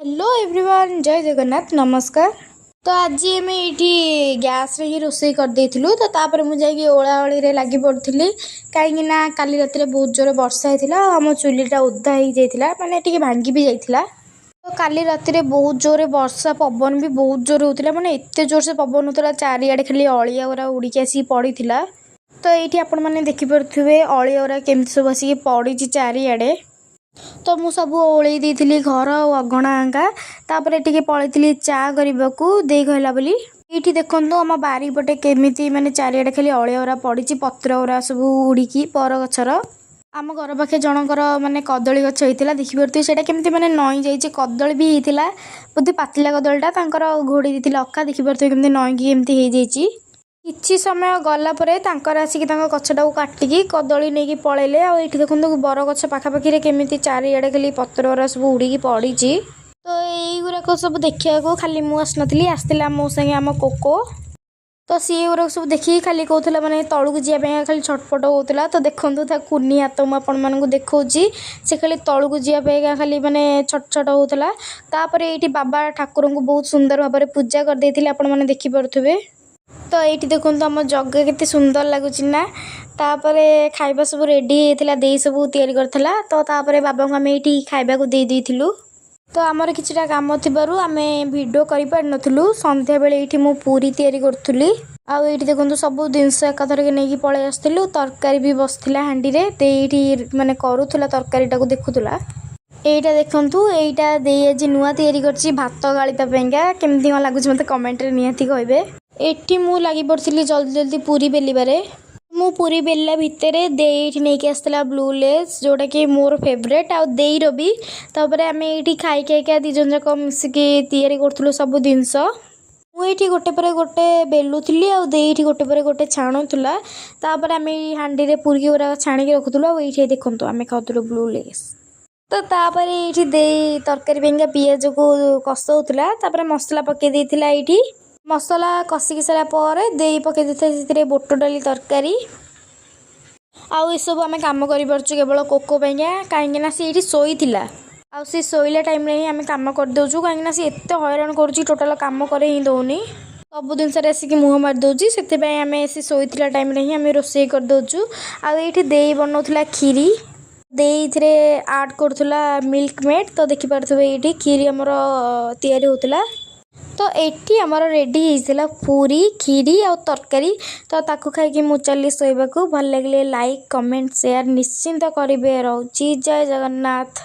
Hello everyone, जय जगन्नाथ, नमस्कार। तो आज आम ये गैस रे ही रोषे करदेलु। तो तापर मुझे ओलाओली रे लगी पड़ी कहीं काली रात बहुत जोर वर्षा होता आम चुलीटा ओदा हो जाता माने टी भांगी भी जाता। तो काली रात बहुत जोर वर्षा पवन भी बहुत जोर होता माने एत जोर से पवन होता चारिआडे खाली अलिया गुरा उड़िकी आसिक पड़ी। तो ये आपण मैंने देखिपे अलिया गुरा केमती सब आसिक पड़ी चारिआडे। तो मु सब ओल्ई देती घर और अगणा आंका तापर टी पलैली चा करने को दे कहला बोली। ये देखो आम बारीपटे केमी माने चारिआडे खाली अलिया गुरा पड़ी पत्र गुरा सब उड़िकी पर गचर आम घर पाखे जनकर माने कदली गछ होता देखिपे से केमती माने नई जाइए कदली भी होता बोधे पातला कदलीटा घोड़ी देते अक्का देखिपे केमती नईकी एमती हो जाइए। किछि समय गला परे तांकर आसिक गछटा को काटिकी कदली नहीं पलैले। आठ देखो बरगछ पाखापाखि केमी चारिआडे खाली पत्र सब उड़िकी पड़ी। तो युराक सब देखा खाली मु आसनी आसला मो संगे आम कोको। तो सी गुराक सब देखिए खाली कहला माने तलू को जावाई खाली छटपट होता। तो देखो कुनी हाथ मुझे देखा से खाली तलू को जावाई खाली माने छट होता। तापर ये बाबा ठाकुर को बहुत सुंदर भाव में पूजा करदे आपण मैंने देखिपे। तो ये देखो आम जग के सुंदर लगुच ना। तापर खाइबा सब रेडी होता दे सब तैयारी करथला। तो तापर बाबा को आम ये खाइबा को दे देइथिलु। तो आमर किछिटा काम थिबारु आमे वीडियो करि पार नथुलु। संध्या बेले एठी मु पूरी तैयारी करथुली। आ एठी देखंतु सब जिनस एकाथर के नेकी पळे आस्थिलु। तरकारी भी बसथिला हांडी रे ते एठी माने करूथुला तरकारीटा को देखुथुला। एटा देखंतु एटा दे आज नुआ तैयारी करछि भात गाळिता पेंगा केमती म लागुछ मते कमेंट रे निहाती कहबे। एठी मु लागि पड़थिली जल्दी जल्दी पूरी बेलिबारे। मु पूरी बेलला भितर दे ये नहीं आसला ब्लू लेस जोटा कि मोर फेवरेट आ दे रवि। तापर आम ये खाई खाई दिजन जाक मिसिकी तैयारी करूँ सब जिनस। मुझे गोटे पर गोटे बेलुली आ दे गोटे पर गोटे छाणुला। तापर आम हांडी रे पूरी गुरा छाणिकी रखुलु। ये देखो आम खाऊलु ब्लू लेस। तो तापर ये दे तरकारी पेंगा पियाज को कसौला। तापर मसला पकई देइथिला ये मसला कषिकी सारा दे पकई देते बोट डाली तरकारी। आउ सब आम कम कर केवल कोको कहीं सी शोई आ सी शोला टाइम रे आम कम करदे कहीं सी एत हैरान कर टोटाल कम कर ही दौनी सब जिनस आसिक मुँह मारिदे से आम सी शोला टाइम रे आम रोषे करदे। आठी दे बनाऊला खीरी दे आड करूला मिल्क मेड। तो देखिपे ये खीरी आमर तैयारी होता। तो एटी आमर रेडी होता पूरी खीरी और तरकारी। तो ताकू खाई मु चली शोइबा को। भल लगे लाइक कमेंट शेयर निश्चिंत करेंगे। रोची जय जगन्नाथ।